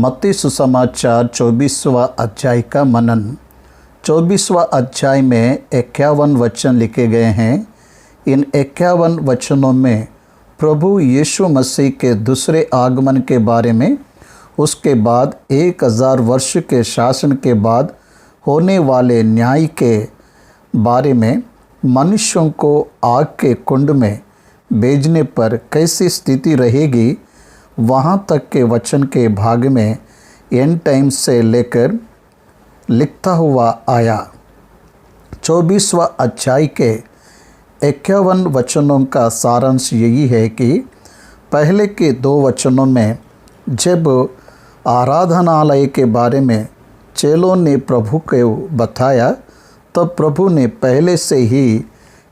मत्ती सुसमाचार 24वां अध्याय का मनन। 24वां अध्याय में 51 वचन लिखे गए हैं। इन 51 वचनों में प्रभु यीशु मसीह के दूसरे आगमन के बारे में, उसके बाद 1000 वर्ष के शासन के बाद होने वाले न्याय के बारे में, मनुष्यों को आग के कुंड में भेजने पर कैसी स्थिति रहेगी, वहाँ तक के वचन के भाग में एंड टाइम से लेकर लिखता हुआ आया। 24वां अध्याय के 51 वचनों का सारांश यही है कि पहले के 2 वचनों में जब आराधनालय के बारे में चेलों ने प्रभु को बताया, तब प्रभु ने पहले से ही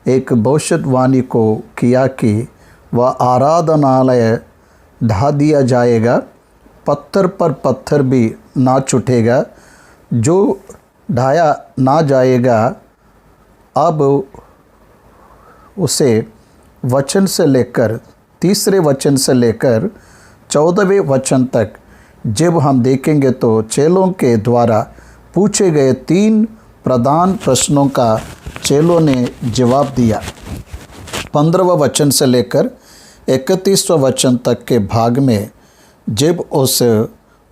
एक भविष्यवाणी को किया कि वह आराधनालय ढा दिया जाएगा, पत्थर पर पत्थर भी ना छूटेगा, जो ढाया ना जाएगा। अब उसे वचन से लेकर 3 वचन से लेकर 14वें वचन तक जब हम देखेंगे तो चेलों के द्वारा पूछे गए 3 प्रधान प्रश्नों का चेलों ने जवाब दिया। 15वां वचन से लेकर 31वां वचन तक के भाग में जब उस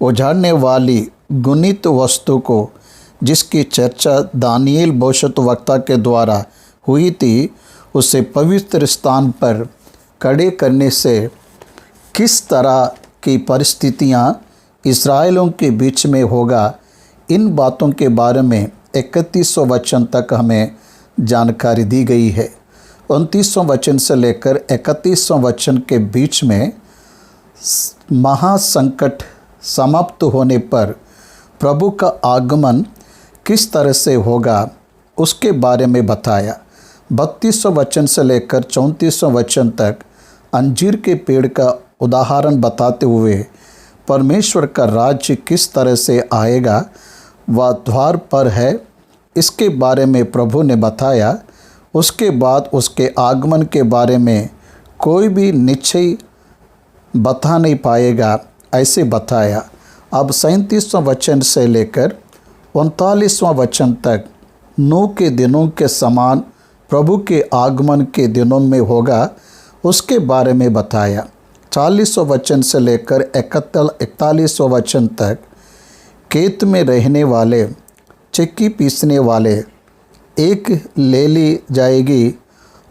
उजाड़ने वाली गुणित वस्तु को, जिसकी चर्चा दानिएल भविष्यद्वक्ता के द्वारा हुई थी, उसे पवित्र स्थान पर खड़े करने से किस तरह की परिस्थितियां इस्राएलियों के बीच में होगा, इन बातों के बारे में 31वां वचन तक हमें जानकारी दी गई है। 29वां वचन से लेकर 31वां वचन के बीच में महासंकट समाप्त होने पर प्रभु का आगमन किस तरह से होगा, उसके बारे में बताया। 32वां वचन से लेकर 34वां वचन तक अंजीर के पेड़ का उदाहरण बताते हुए परमेश्वर का राज्य किस तरह से आएगा, वह द्वार पर है, इसके बारे में प्रभु ने बताया। उसके बाद उसके आगमन के बारे में कोई भी निश्चय बता नहीं पाएगा, ऐसे बताया। अब 37वां वचन से लेकर 39वां वचन तक नूह के दिनों के समान प्रभु के आगमन के दिनों में होगा, उसके बारे में बताया। 40वां वचन से लेकर 41वां वचन तक खेत में रहने वाले, चक्की पीसने वाले, एक ले ली जाएगी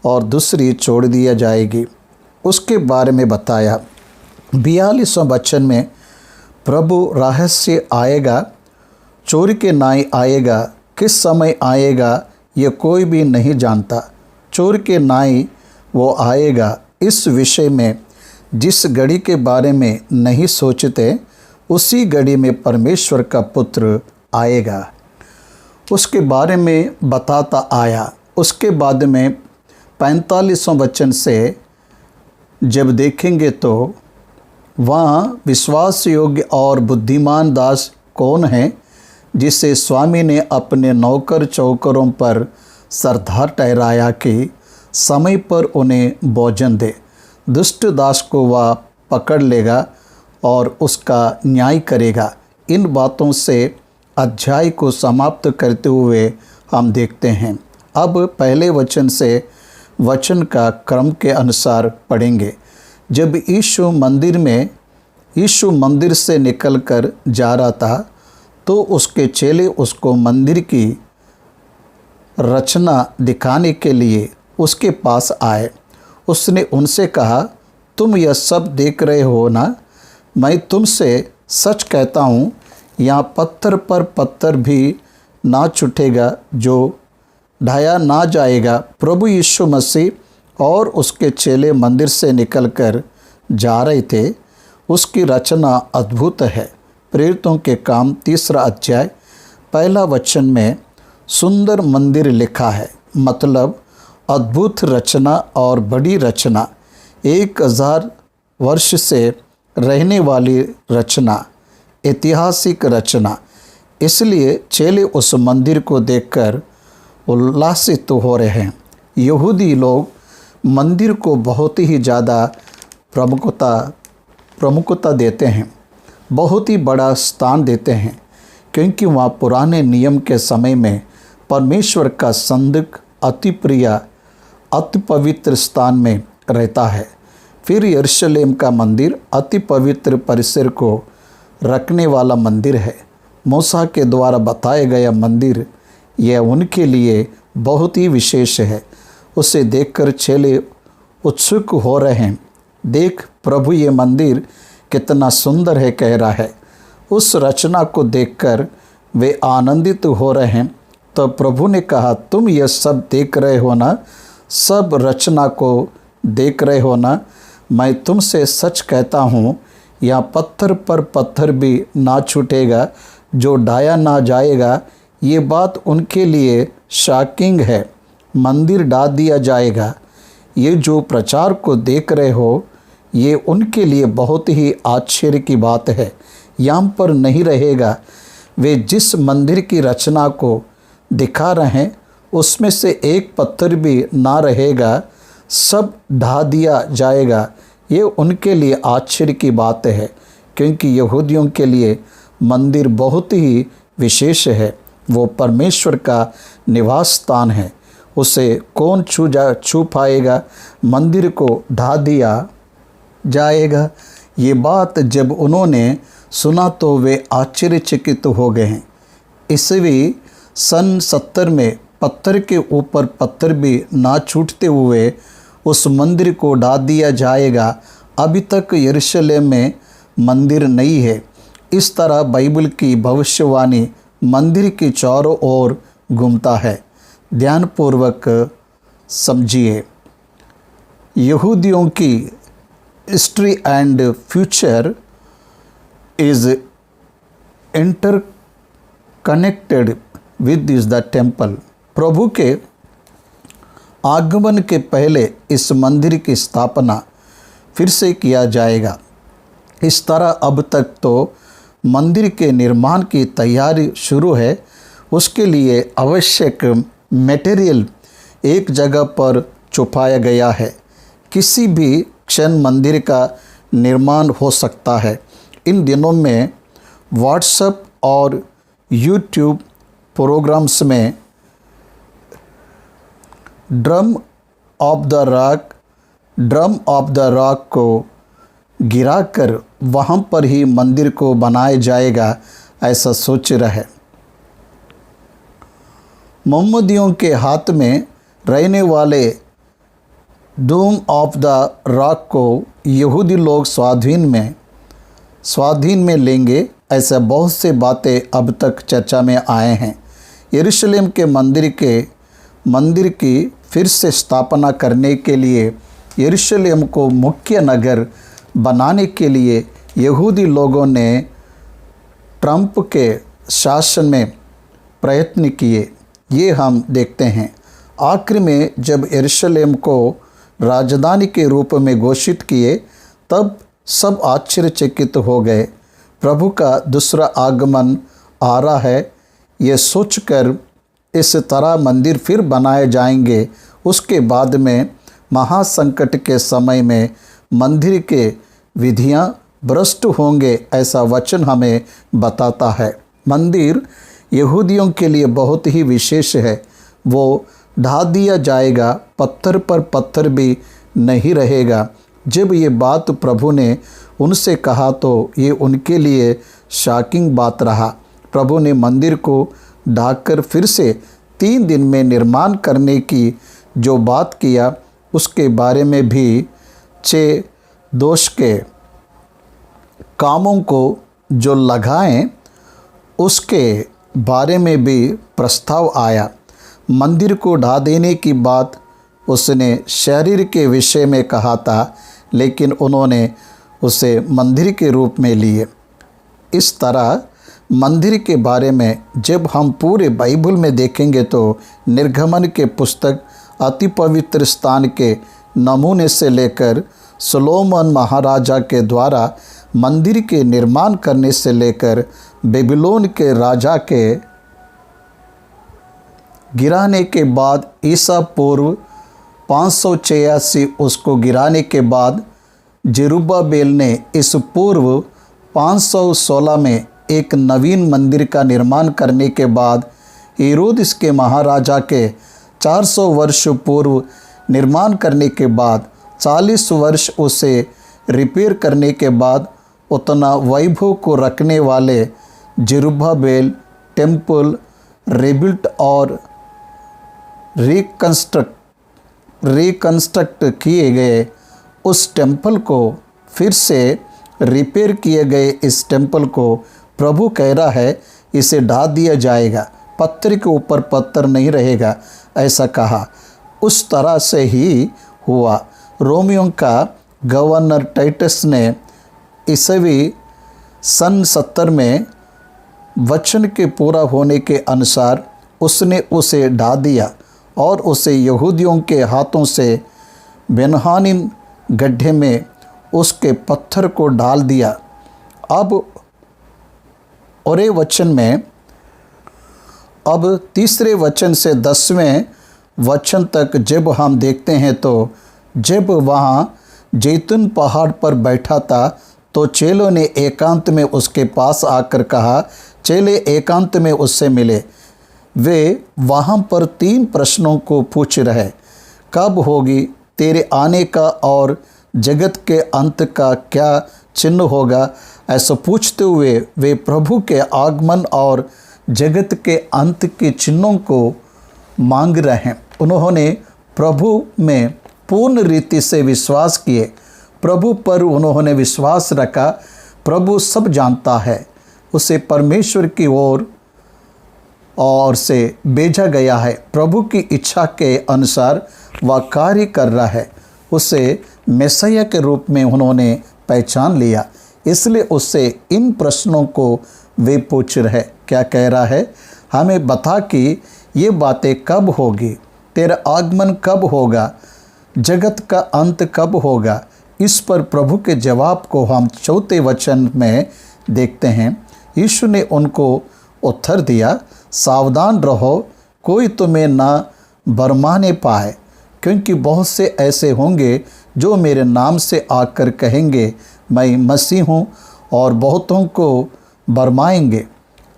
और दूसरी छोड़ दिया जाएगी, उसके बारे में बताया। 42वां वचन में प्रभु रहस्य आएगा, चोरी के नाई आएगा, किस समय आएगा ये कोई भी नहीं जानता। चोर के नाई वो आएगा, इस विषय में जिस घड़ी के बारे में नहीं सोचते, उसी घड़ी में परमेश्वर का पुत्र आएगा, उसके बारे में बताता आया। उसके बाद में 45वां वचन से जब देखेंगे तो वहाँ विश्वास योग्य और बुद्धिमान दास कौन है, जिसे स्वामी ने अपने नौकर चौकरों पर सरदार ठहराया कि समय पर उन्हें भोजन दे। दुष्ट दास को वह पकड़ लेगा और उसका न्याय करेगा। इन बातों से अध्याय को समाप्त करते हुए हम देखते हैं। अब पहले वचन से वचन का क्रम के अनुसार पढ़ेंगे। जब यीशु मंदिर से निकलकर जा रहा था, तो उसके चेले उसको मंदिर की रचना दिखाने के लिए उसके पास आए। उसने उनसे कहा, तुम यह सब देख रहे हो ना? मैं तुमसे सच कहता हूँ, यहाँ पत्थर पर पत्थर भी ना छूटेगा, जो ढाया ना जाएगा। प्रभु यीशु मसीह और उसके चेले मंदिर से निकलकर जा रहे थे। उसकी रचना अद्भुत है। प्रेरितों के काम 3 अध्याय 1 वचन में सुंदर मंदिर लिखा है, मतलब अद्भुत रचना और बड़ी रचना, 1000 वर्ष से रहने वाली रचना, ऐतिहासिक रचना। इसलिए चेले उस मंदिर को देखकर उल्लासित हो रहे हैं। यहूदी लोग मंदिर को बहुत ही ज़्यादा प्रमुखता देते हैं। बहुत ही बड़ा स्थान देते हैं, क्योंकि वहाँ पुराने नियम के समय में परमेश्वर का संदूक अति प्रिय अति पवित्र स्थान में रहता है। फिर यरूशलेम का मंदिर अति पवित्र परिसर को रखने वाला मंदिर है। मूसा के द्वारा बताया गया मंदिर यह उनके लिए बहुत ही विशेष है। उसे देखकर चेले उत्सुक हो रहे हैं। देख प्रभु, ये मंदिर कितना सुंदर है, कह रहा है। उस रचना को देखकर वे आनंदित हो रहे हैं। तो प्रभु ने कहा, तुम ये सब देख रहे हो ना, सब रचना को देख रहे हो ना। मैं तुमसे सच कहता हूँ, यहाँ पत्थर पर पत्थर भी ना छूटेगा जो ढाया ना जाएगा। ये बात उनके लिए शॉकिंग है। मंदिर ढा दिया जाएगा। ये जो प्रचार को देख रहे हो, ये उनके लिए बहुत ही आश्चर्य की बात है। यहाँ पर नहीं रहेगा। वे जिस मंदिर की रचना को दिखा रहे हैं, उसमें से एक पत्थर भी ना रहेगा, सब ढा दिया जाएगा। ये उनके लिए आश्चर्य की बात है, क्योंकि यहूदियों के लिए मंदिर बहुत ही विशेष है। वो परमेश्वर का निवास स्थान है। उसे कौन छू पाएगा? मंदिर को ढा दिया जाएगा। ये बात जब उन्होंने सुना तो वे आश्चर्यचकित हो गए हैं। ईस्वी सन 70 में पत्थर के ऊपर पत्थर भी ना छूटते हुए उस मंदिर को ढा दिया जाएगा। अभी तक यरूशलेम में मंदिर नहीं है। इस तरह बाइबल की भविष्यवाणी मंदिर के चारों ओर घूमता है। ध्यानपूर्वक समझिए। यहूदियों की history and future is interconnected with this the temple. प्रभु के आगमन के पहले इस मंदिर की स्थापना फिर से किया जाएगा। इस तरह अब तक तो मंदिर के निर्माण की तैयारी शुरू है। उसके लिए आवश्यक मटेरियल एक जगह पर छुपाया गया है। किसी भी क्षण मंदिर का निर्माण हो सकता है। इन दिनों में व्हाट्सएप और यूट्यूब प्रोग्राम्स में ड्रम ऑफ द रॉक को गिराकर वहाँ पर ही मंदिर को बनाया जाएगा, ऐसा सोच रहे। मोहम्मदियों के हाथ में रहने वाले डूम ऑफ द रॉक को यहूदी लोग स्वाधीन में लेंगे। ऐसा बहुत से बातें अब तक चर्चा में आए हैं। यरूशलेम के मंदिर की फिर से स्थापना करने के लिए, यरूशलेम को मुख्य नगर बनाने के लिए यहूदी लोगों ने ट्रंप के शासन में प्रयत्न किए। ये हम देखते हैं। आखिर में जब यरूशलेम को राजधानी के रूप में घोषित किए, तब सब आश्चर्यचकित हो गए। प्रभु का दूसरा आगमन आ रहा है, ये सोचकर इस तरह मंदिर फिर बनाए जाएंगे। उसके बाद में महासंकट के समय में मंदिर के विधियां भ्रष्ट होंगे, ऐसा वचन हमें बताता है। मंदिर यहूदियों के लिए बहुत ही विशेष है। वो ढा दिया जाएगा, पत्थर पर पत्थर भी नहीं रहेगा। जब ये बात प्रभु ने उनसे कहा तो ये उनके लिए शॉकिंग बात रहा। प्रभु ने मंदिर को ढाकर फिर से 3 दिन में निर्माण करने की जो बात किया, उसके बारे में भी 6 दोष के कामों को जो लगाएं, उसके बारे में भी प्रस्ताव आया। मंदिर को ढा देने की बात उसने शरीर के विषय में कहा था, लेकिन उन्होंने उसे मंदिर के रूप में लिए। इस तरह मंदिर के बारे में जब हम पूरे बाइबल में देखेंगे तो निर्गमन के पुस्तक अति पवित्र स्थान के नमूने से लेकर सोलोमन महाराजा के द्वारा मंदिर के निर्माण करने से लेकर बेबीलोन के राजा के गिराने के बाद ईसा पूर्व 586 उसको गिराने के बाद जेरुब्बाबेल ने इस पूर्व 516 में एक नवीन मंदिर का निर्माण करने के बाद हेरोदिस के महाराजा के 400 वर्ष पूर्व निर्माण करने के बाद 40 वर्ष उसे रिपेयर करने के बाद उतना वैभव को रखने वाले जेरुब्बाबेल टेम्पल रिबिल्ट और रिकंस्ट्रक्ट किए गए उस टेम्पल को, फिर से रिपेयर किए गए इस टेम्पल को प्रभु कह रहा है इसे ढा दिया जाएगा, पत्थर के ऊपर पत्थर नहीं रहेगा, ऐसा कहा। उस तरह से ही हुआ। रोमियों का गवर्नर टाइटस ने ईसवी सन 70 में वचन के पूरा होने के अनुसार उसने उसे ढा दिया और उसे यहूदियों के हाथों से बेनहानिन गड्ढे में उसके पत्थर को डाल दिया। अब और वचन में अब तीसरे वचन से 10वें वचन तक जब हम देखते हैं तो जब वहाँ जैतून पहाड़ पर बैठा था तो चेलों ने एकांत में उसके पास आकर कहा, चेले एकांत में उससे मिले। वे वहाँ पर 3 प्रश्नों को पूछ रहे, कब होगी तेरे आने का और जगत के अंत का क्या चिन्ह होगा। ऐसा पूछते हुए वे प्रभु के आगमन और जगत के अंत के चिन्हों को मांग रहे हैं। उन्होंने प्रभु में पूर्ण रीति से विश्वास किए, प्रभु पर उन्होंने विश्वास रखा। प्रभु सब जानता है, उसे परमेश्वर की ओर से भेजा गया है, प्रभु की इच्छा के अनुसार वह कार्य कर रहा है। उसे मैसिया के रूप में उन्होंने पहचान लिया, इसलिए उससे इन प्रश्नों को वे पूछ रहे। क्या कह रहा है, हमें बता कि ये बातें कब होगी, तेरा आगमन कब होगा, जगत का अंत कब होगा। इस पर प्रभु के जवाब को हम 4 वचन में देखते हैं। यीशु ने उनको उत्तर दिया, सावधान रहो, कोई तुम्हें ना भरमाने पाए, क्योंकि बहुत से ऐसे होंगे जो मेरे नाम से आकर कहेंगे मैं मसीह हूँ, और बहुतों को भरमाएंगे।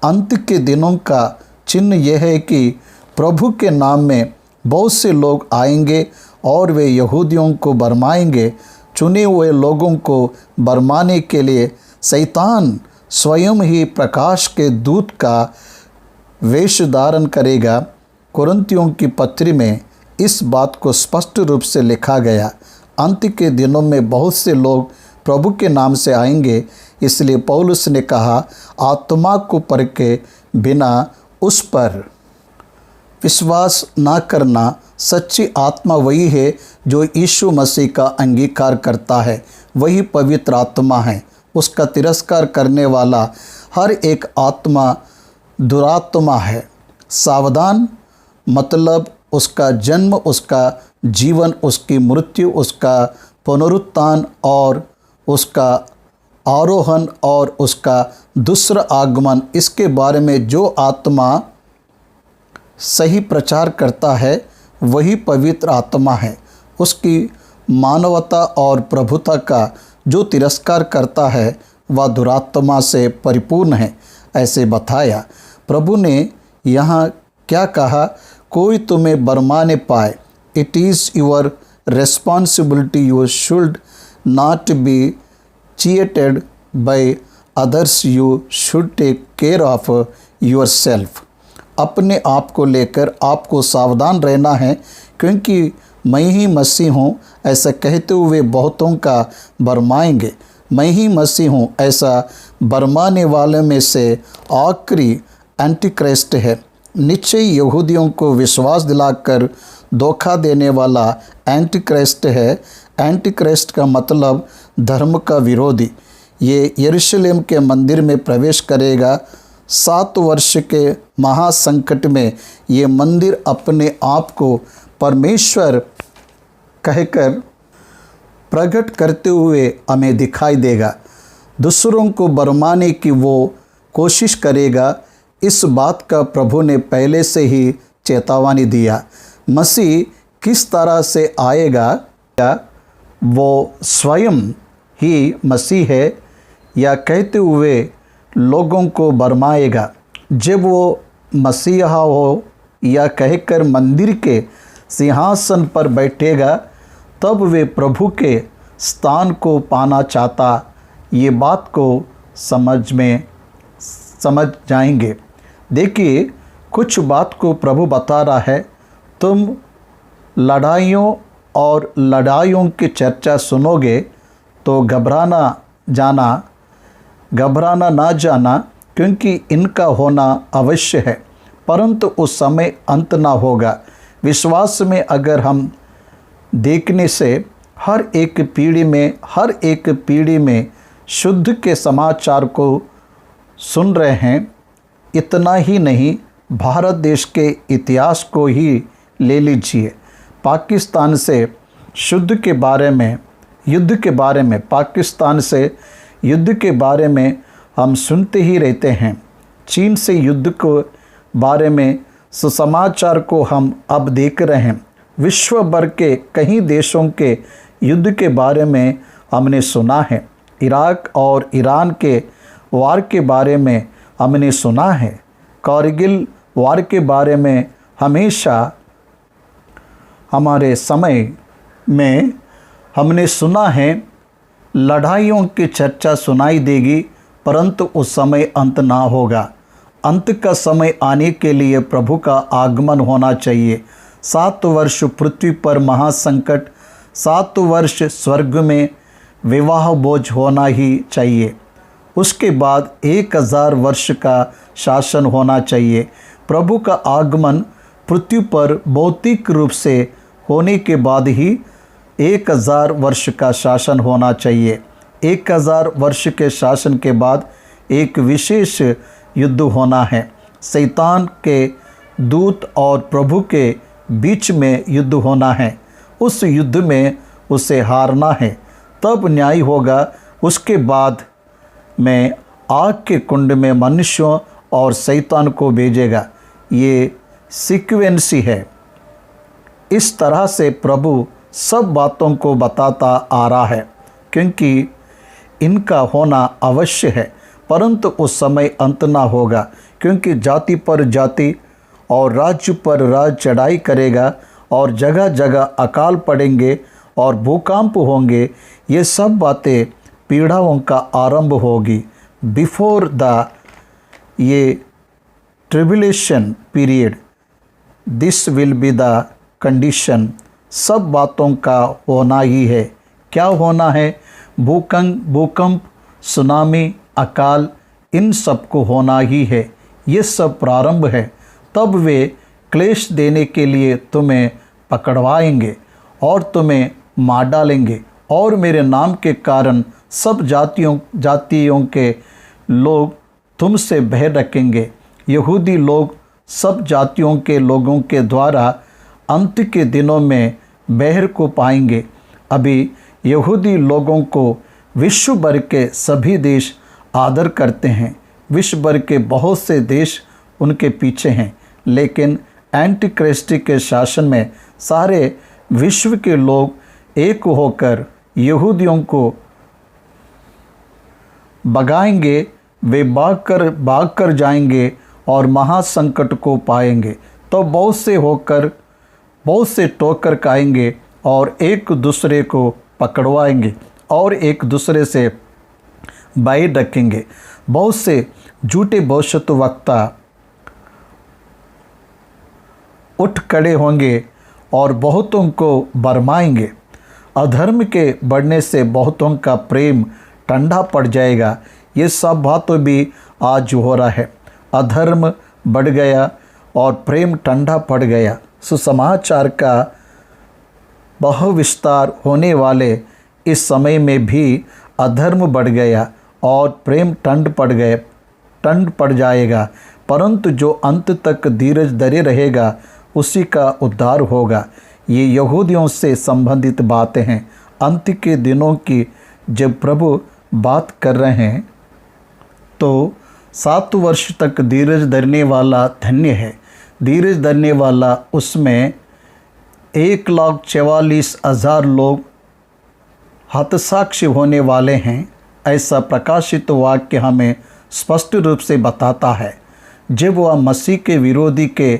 अंत के दिनों का चिन्ह यह है कि प्रभु के नाम में बहुत से लोग आएंगे और वे यहूदियों को भरमाएंगे। चुने हुए लोगों को भरमाने के लिए शैतान स्वयं ही प्रकाश के दूत का वेश धारण करेगा। कुरिन्थियों की पत्री में इस बात को स्पष्ट रूप से लिखा गया। अंत के दिनों में बहुत से लोग प्रभु के नाम से आएंगे, इसलिए पौलुस ने कहा, आत्मा को परखे बिना उस पर विश्वास ना करना। सच्ची आत्मा वही है जो यीशु मसीह का अंगीकार करता है, वही पवित्र आत्मा है। उसका तिरस्कार करने वाला हर एक आत्मा दुरात्मा है। सावधान मतलब उसका जन्म, उसका जीवन, उसकी मृत्यु, उसका पुनरुत्थान और उसका आरोहण और उसका दूसरा आगमन, इसके बारे में जो आत्मा सही प्रचार करता है वही पवित्र आत्मा है। उसकी मानवता और प्रभुता का जो तिरस्कार करता है वह दुरात्मा से परिपूर्ण है, ऐसे बताया। प्रभु ने यहाँ क्या कहा, कोई तुम्हें भरमाने पाए। It is your responsibility, you should not be cheated by others, you should take care of yourself. अपने आप को लेकर आपको सावधान रहना है, क्योंकि मैं ही मसीह हूँ ऐसा कहते हुए बहुतों का भरमाएंगे। मैं ही मसीह हूँ ऐसा भरमाने वाले में से आखिरी एंटीक्राइस्ट है। निश्चय यहूदियों को विश्वास दिलाकर धोखा देने वाला एंटीक्राइस्ट है। एंटीक्राइस्ट का मतलब धर्म का विरोधी। ये यरूशलेम के मंदिर में प्रवेश करेगा। 7 वर्ष के महासंकट में ये मंदिर अपने आप को परमेश्वर कहकर प्रकट करते हुए हमें दिखाई देगा। दूसरों को भरमाने की वो कोशिश करेगा। इस बात का प्रभु ने पहले से ही चेतावनी दिया। मसीह किस तरह से आएगा, वो स्वयं ही मसीह है। या कहते हुए लोगों को भरमाएगा। जब वो मसीहा हो या कहकर मंदिर के सिंहासन पर बैठेगा, तब वे प्रभु के स्थान को पाना चाहता, ये बात को समझ जाएंगे। देखिए, कुछ बात को प्रभु बता रहा है, तुम लड़ाइयों की चर्चा सुनोगे तो घबराना ना जाना, क्योंकि इनका होना अवश्य है, परंतु उस समय अंत ना होगा। विश्वास में अगर हम देखने से हर एक पीढ़ी में शुद्ध के समाचार को सुन रहे हैं। इतना ही नहीं, भारत देश के इतिहास को ही ले लीजिए। पाकिस्तान से युद्ध के बारे में हम सुनते ही रहते हैं। चीन से युद्ध के बारे में सुसमाचार को हम अब देख रहे हैं। विश्व भर के कई देशों के युद्ध के बारे में हमने सुना है। इराक और ईरान के वार के बारे में हमने सुना है। कारगिल वार के बारे में हमेशा हमारे समय में हमने सुना है। लड़ाइयों की चर्चा सुनाई देगी, परंतु उस समय अंत ना होगा। अंत का समय आने के लिए प्रभु का आगमन होना चाहिए। 7 वर्ष पृथ्वी पर महासंकट, 7 वर्ष स्वर्ग में विवाह भोज होना ही चाहिए। उसके बाद 1000 वर्ष का शासन होना चाहिए। प्रभु का आगमन पृथ्वी पर भौतिक रूप से होने के बाद ही 1000 वर्ष का शासन होना चाहिए। 1000 वर्ष के शासन के बाद एक विशेष युद्ध होना है। शैतान के दूत और प्रभु के बीच में युद्ध होना है। उस युद्ध में उसे हारना है, तब न्याय होगा। उसके बाद में आग के कुंड में मनुष्यों और शैतान को भेजेगा। ये सीक्वेंसी है। इस तरह से प्रभु सब बातों को बताता आ रहा है, क्योंकि इनका होना अवश्य है, परंतु उस समय अंत ना होगा। क्योंकि जाति पर जाति और राज्य पर राज्य चढ़ाई करेगा, और जगह जगह अकाल पड़ेंगे और भूकंप होंगे। ये सब बातें पीड़ाओं का आरंभ होगी। बिफोर द ये tribulation period, this will be the condition. सब बातों का होना ही है। क्या होना है? भूकंप, सुनामी, अकाल, इन सब को होना ही है। ये सब प्रारंभ है। तब वे क्लेश देने के लिए तुम्हें पकड़वाएंगे और तुम्हें मार डालेंगे, और मेरे नाम के कारण सब जातियों के लोग तुमसे भय रखेंगे। यहूदी लोग सब जातियों के लोगों के द्वारा अंत के दिनों में बहर को पाएंगे। अभी यहूदी लोगों को विश्व भर के सभी देश आदर करते हैं। विश्व भर के बहुत से देश उनके पीछे हैं, लेकिन एंटी क्राइस्ट के शासन में सारे विश्व के लोग एक होकर यहूदियों को भगाएंगे। वे भाग कर जाएंगे और महासंकट को पाएंगे। तो बहुत से ठोकर खाएंगे और एक दूसरे को पकड़वाएंगे और एक दूसरे से बैर रखेंगे। बहुत से झूठे भविष्यद्वक्ता उठ खड़े होंगे और बहुतों को भरमाएंगे। अधर्म के बढ़ने से बहुतों का प्रेम ठंडा पड़ जाएगा। ये सब बातें भी आज हो रहा है। अधर्म बढ़ गया और प्रेम ठंडा पड़ गया। सुसमाचार का बहुविस्तार होने वाले इस समय में भी अधर्म बढ़ गया और प्रेम ठंड पड़ जाएगा। परंतु जो अंत तक धीरज धरे रहेगा, उसी का उद्धार होगा। ये यहूदियों से संबंधित बातें हैं। अंत के दिनों की जब प्रभु बात कर रहे हैं, तो 7 वर्ष तक धीरज धरने वाला धन्य है। धीरज धरने वाला, उसमें 1,44,000 लोग हतसाक्षी होने वाले हैं। ऐसा प्रकाशित वाक्य हमें स्पष्ट रूप से बताता है। जब वह मसीह के विरोधी के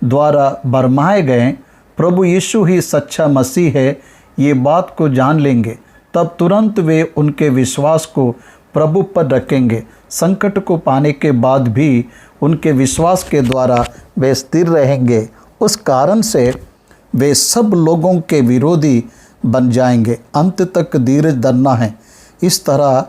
द्वारा भरमाए गए प्रभु यीशु ही सच्चा मसीह है ये बात को जान लेंगे, तब तुरंत वे उनके विश्वास को प्रभु पर रखेंगे। संकट को पाने के बाद भी उनके विश्वास के द्वारा वे स्थिर रहेंगे। उस कारण से वे सब लोगों के विरोधी बन जाएंगे। अंत तक धीरज धरना है। इस तरह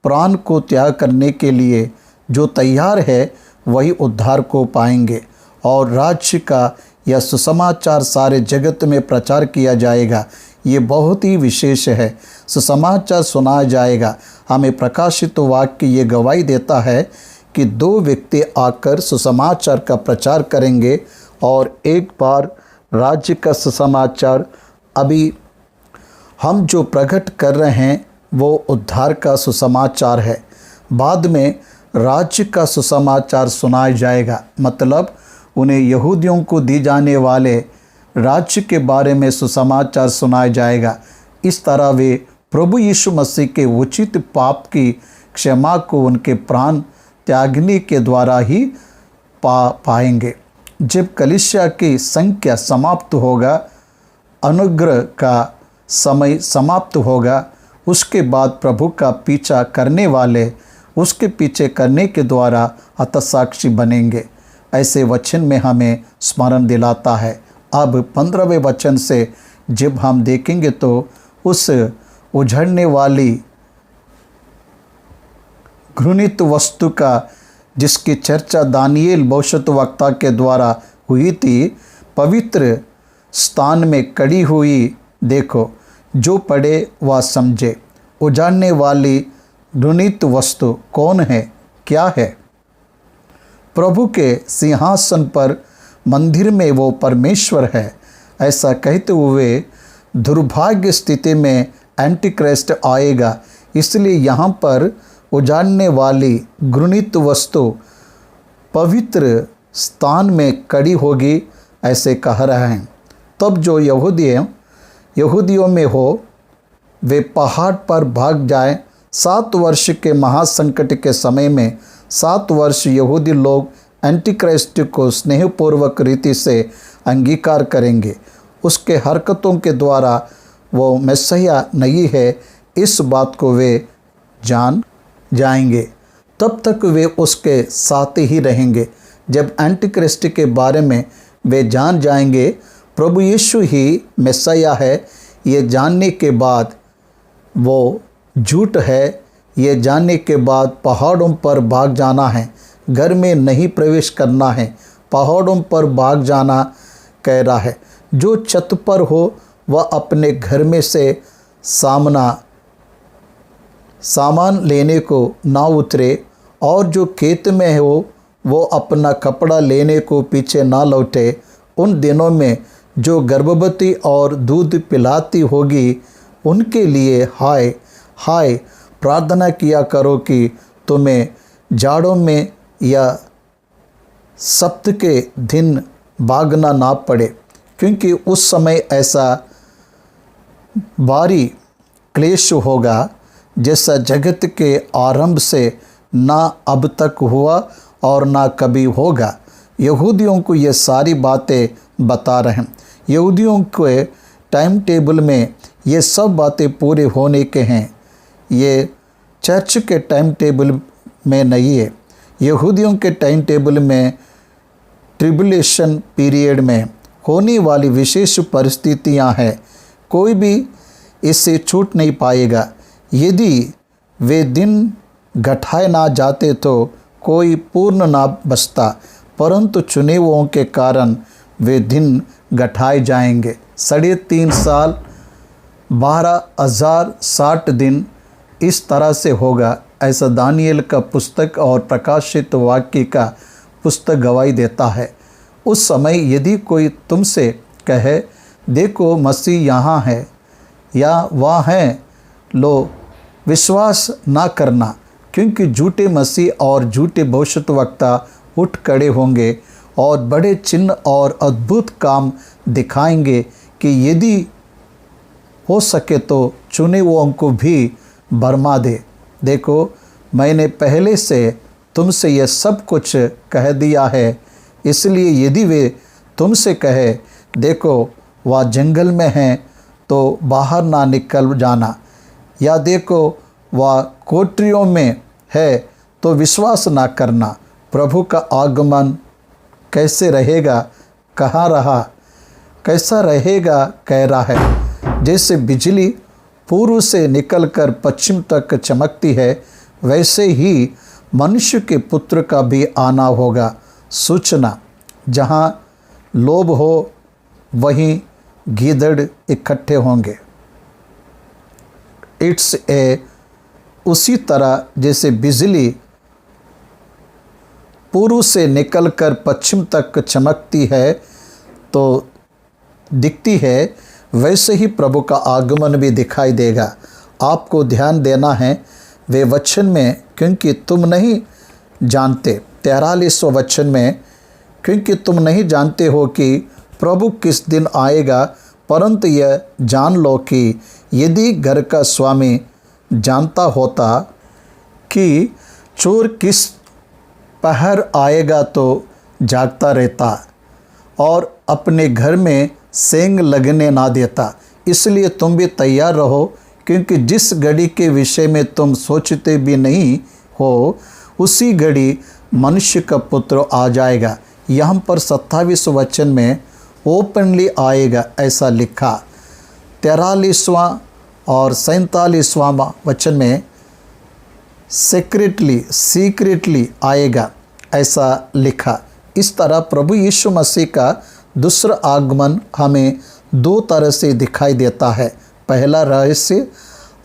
प्राण को त्याग करने के लिए जो तैयार है वही उद्धार को पाएंगे और राज्य का यह सुसमाचार सारे जगत में प्रचार किया जाएगा। ये बहुत ही विशेष है। सुसमाचार सुनाया जाएगा। हमें प्रकाशित वाक्य ये गवाही देता है कि दो व्यक्ति आकर सुसमाचार का प्रचार करेंगे और एक बार राज्य का सुसमाचार अभी हम जो प्रकट कर रहे हैं वो उद्धार का सुसमाचार है। बाद में राज्य का सुसमाचार सुनाया जाएगा, मतलब उन्हें यहूदियों को दी जाने वाले राज्य के बारे में सुसमाचार सुनाया जाएगा। इस तरह वे प्रभु यीशु मसीह के उचित पाप की क्षमा को उनके प्राण त्यागने के द्वारा ही पाएंगे। जब कलीसिया की संख्या समाप्त होगा, अनुग्रह का समय समाप्त होगा, उसके बाद प्रभु का पीछा करने वाले उसके पीछे करने के द्वारा हतसाक्षी बनेंगे। ऐसे वचन में हमें स्मरण दिलाता है। अब 15वें वचन से जब हम देखेंगे तो उस उजड़ने वाली घृणित वस्तु का जिसकी चर्चा दानियेल भविष्यद्वक्ता के द्वारा हुई थी, पवित्र स्थान में कड़ी हुई देखो, जो पढ़े वह समझे। उजाड़ने वाली घृणित वस्तु कौन है, क्या है? प्रभु के सिंहासन पर मंदिर में वो परमेश्वर है। ऐसा कहते हुए दुर्भाग्य स्थिति में एंटीक्राइस्ट आएगा। इसलिए यहाँ पर उजाड़ने वाली घृणित वस्तु पवित्र स्थान में कड़ी होगी, ऐसे कह रहे हैं। तब जो यहूदियों में हो वे पहाड़ पर भाग जाए। 7 वर्ष के महासंकट के समय में 7 वर्ष यहूदी लोग एंटीक्राइस्ट को स्नेहपूर्वक रीति से अंगीकार करेंगे। उसके हरकतों के द्वारा वो मैसिया नहीं है, इस बात को वे जान जाएंगे। तब तक वे उसके साथ ही रहेंगे। जब एंटीक्राइस्ट के बारे में वे जान जाएंगे प्रभु यीशु ही मैसिया है, ये जानने के बाद वो झूठ है, ये जानने के बाद पहाड़ों पर भाग जाना है, घर में नहीं प्रवेश करना है, पहाड़ों पर भाग जाना कह रहा है। जो छत पर हो वह अपने घर में से सामान लेने को ना उतरे, और जो खेत में हो वो अपना कपड़ा लेने को पीछे ना लौटे। उन दिनों में जो गर्भवती और दूध पिलाती होगी उनके लिए हाय हाय, प्रार्थना किया करो कि तुम्हें जाड़ों में या सप्त के दिन भागना ना पड़े, क्योंकि उस समय ऐसा भारी क्लेश होगा जैसा जगत के आरंभ से ना अब तक हुआ और ना कभी होगा। यहूदियों को ये सारी बातें बता रहे हैं। यहूदियों के टाइम टेबल में ये सब बातें पूरे होने के हैं, ये चर्च के टाइम टेबल में नहीं है। यहूदियों के टाइम टेबल में ट्रिबुलेशन पीरियड में होने वाली विशेष परिस्थितियां हैं। कोई भी इससे छूट नहीं पाएगा। यदि वे दिन घटाए ना जाते तो कोई पूर्ण ना बचता, परंतु चुने हुओं के कारण वे दिन घटाए जाएंगे। 3.5 साल 12,060 दिन इस तरह से होगा, ऐसा दानियेल का पुस्तक और प्रकाशित वाक्य का पुस्तक गवाही देता है। उस समय यदि कोई तुमसे कहे देखो मसीह यहाँ है या वहाँ है, लो विश्वास ना करना, क्योंकि झूठे मसीह और झूठे भविष्यद्वक्ता उठ खड़े होंगे और बड़े चिन्ह और अद्भुत काम दिखाएंगे कि यदि हो सके तो चुने हुओं को भी भरमा दे। देखो, मैंने पहले से तुमसे यह सब कुछ कह दिया है, इसलिए यदि वे तुमसे कहे देखो वह जंगल में हैं तो बाहर ना निकल जाना, या देखो वह कोठरियों में है तो विश्वास ना करना। प्रभु का आगमन कैसे रहेगा, कहाँ रहा, कैसा रहेगा कह रहा है। जैसे बिजली पूर्व से निकलकर पश्चिम तक चमकती है, वैसे ही मनुष्य के पुत्र का भी आना होगा। सूचना, जहाँ लोभ हो वहीं गीदड़ इकट्ठे होंगे। इट्स ए उसी तरह जैसे बिजली पूर्व से निकलकर पश्चिम तक चमकती है तो दिखती है, वैसे ही प्रभु का आगमन भी दिखाई देगा। आपको ध्यान देना है वे वचन में, क्योंकि तुम नहीं जानते, 43वां वचन में, क्योंकि तुम नहीं जानते हो कि प्रभु किस दिन आएगा, परंतु यह जान लो कि यदि घर का स्वामी जानता होता कि चोर किस पहर आएगा तो जागता रहता और अपने घर में सेंग लगने ना देता। इसलिए तुम भी तैयार रहो, क्योंकि जिस घड़ी के विषय में तुम सोचते भी नहीं हो, उसी घड़ी मनुष्य का पुत्र आ जाएगा। यहाँ पर 27 वचन में ओपनली आएगा ऐसा लिखा। 43वां और 47वां वचन में सीक्रेटली आएगा ऐसा लिखा। इस तरह प्रभु यीशु मसीह का दूसरा आगमन हमें दो तरह से दिखाई देता है। पहला रहस्य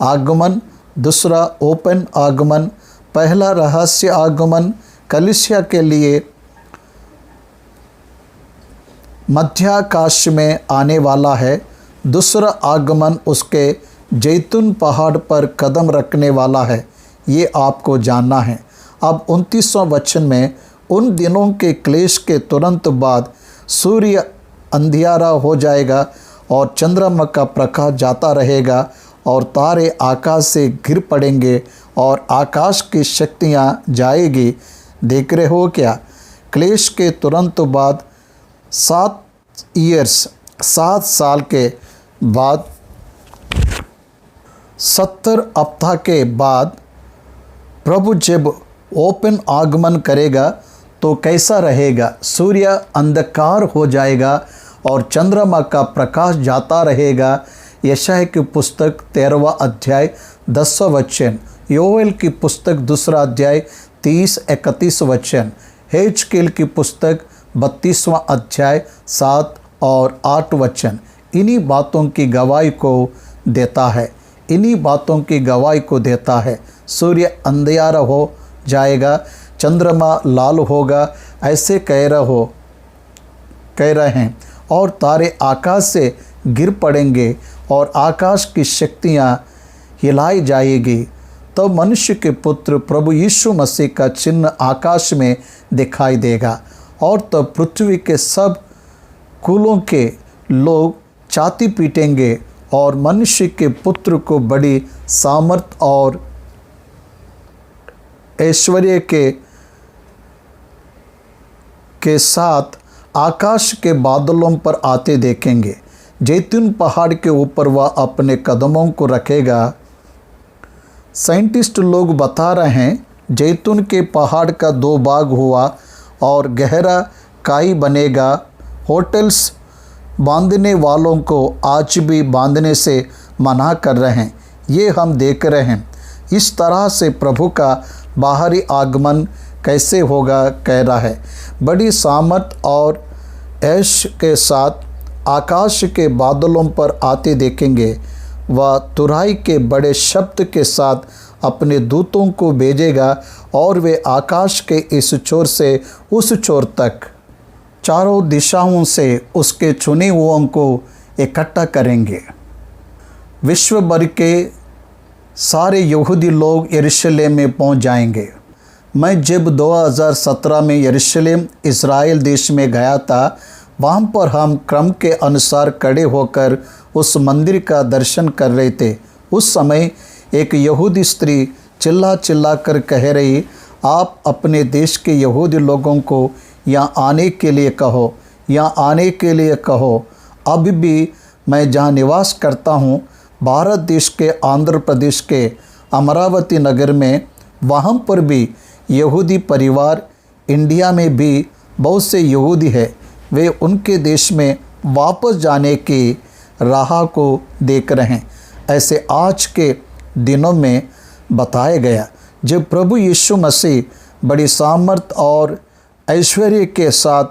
आगमन, दूसरा ओपन आगमन। पहला रहस्य आगमन कलीसिया के लिए मध्याकाश में आने वाला है। दूसरा आगमन उसके जैतून पहाड़ पर कदम रखने वाला है। ये आपको जानना है। अब 29वां वचन में, उन दिनों के क्लेश के तुरंत बाद सूर्य अंधियारा हो जाएगा और चंद्रमा का प्रकाश जाता रहेगा और तारे आकाश से गिर पड़ेंगे और आकाश की शक्तियाँ जाएगी। देख रहे हो क्या? क्लेश के तुरंत बाद 7 साल के बाद 70 हफ्ता के बाद प्रभु जब ओपन आगमन करेगा तो कैसा रहेगा? सूर्य अंधकार हो जाएगा और चंद्रमा का प्रकाश जाता रहेगा। यशायाह की पुस्तक 13वां अध्याय 10वां वचन, योएल की पुस्तक 2 अध्याय 30-31 वचन, हेजकेल की पुस्तक 32वां अध्याय 7 और 8 वचन इन्हीं बातों की गवाही को देता है। इन्हीं बातों की गवाही को देता है। सूर्य अंधियारा हो जाएगा, चंद्रमा लाल होगा, ऐसे कह रहे हैं, और तारे आकाश से गिर पड़ेंगे और आकाश की शक्तियाँ हिलाई जाएगी। तो मनुष्य के पुत्र प्रभु यीशु मसीह का चिन्ह आकाश में दिखाई देगा और तो पृथ्वी के सब कुलों के लोग छाती पीटेंगे और मनुष्य के पुत्र को बड़ी सामर्थ और ऐश्वर्य के साथ आकाश के बादलों पर आते देखेंगे। जैतून पहाड़ के ऊपर वह अपने कदमों को रखेगा। साइंटिस्ट लोग बता रहे हैं जैतून के पहाड़ का 2 भाग हुआ और गहरा काई बनेगा। होटल्स बांधने वालों को आज भी बांधने से मना कर रहे हैं। ये हम देख रहे हैं। इस तरह से प्रभु का बाहरी आगमन कैसे होगा कह रहा है। बड़ी सामर्थ और ऐश के साथ आकाश के बादलों पर आते देखेंगे। वह तुरही के बड़े शब्द के साथ अपने दूतों को भेजेगा और वे आकाश के इस छोर से उस छोर तक चारों दिशाओं से उसके चुने हुओं को इकट्ठा करेंगे। विश्व भर के सारे यहूदी लोग यरूशलेम में पहुंच जाएंगे। मैं जब 2017 में यरूशलेम इज़राइल देश में गया था, वहाँ पर हम क्रम के अनुसार खड़े होकर उस मंदिर का दर्शन कर रहे थे। उस समय एक यहूदी स्त्री चिल्ला चिल्ला कर कह रही, आप अपने देश के यहूदी लोगों को यहाँ आने के लिए कहो, यहाँ आने के लिए कहो। अब भी मैं जहाँ निवास करता हूँ, भारत देश के आंध्र प्रदेश के अमरावती नगर में, वहाँ पर भी यहूदी परिवार, इंडिया में भी बहुत से यहूदी है, वे उनके देश में वापस जाने की राह को देख रहे हैं। ऐसे आज के दिनों में बताया गया, जब प्रभु यीशु मसीह बड़ी सामर्थ और ऐश्वर्य के साथ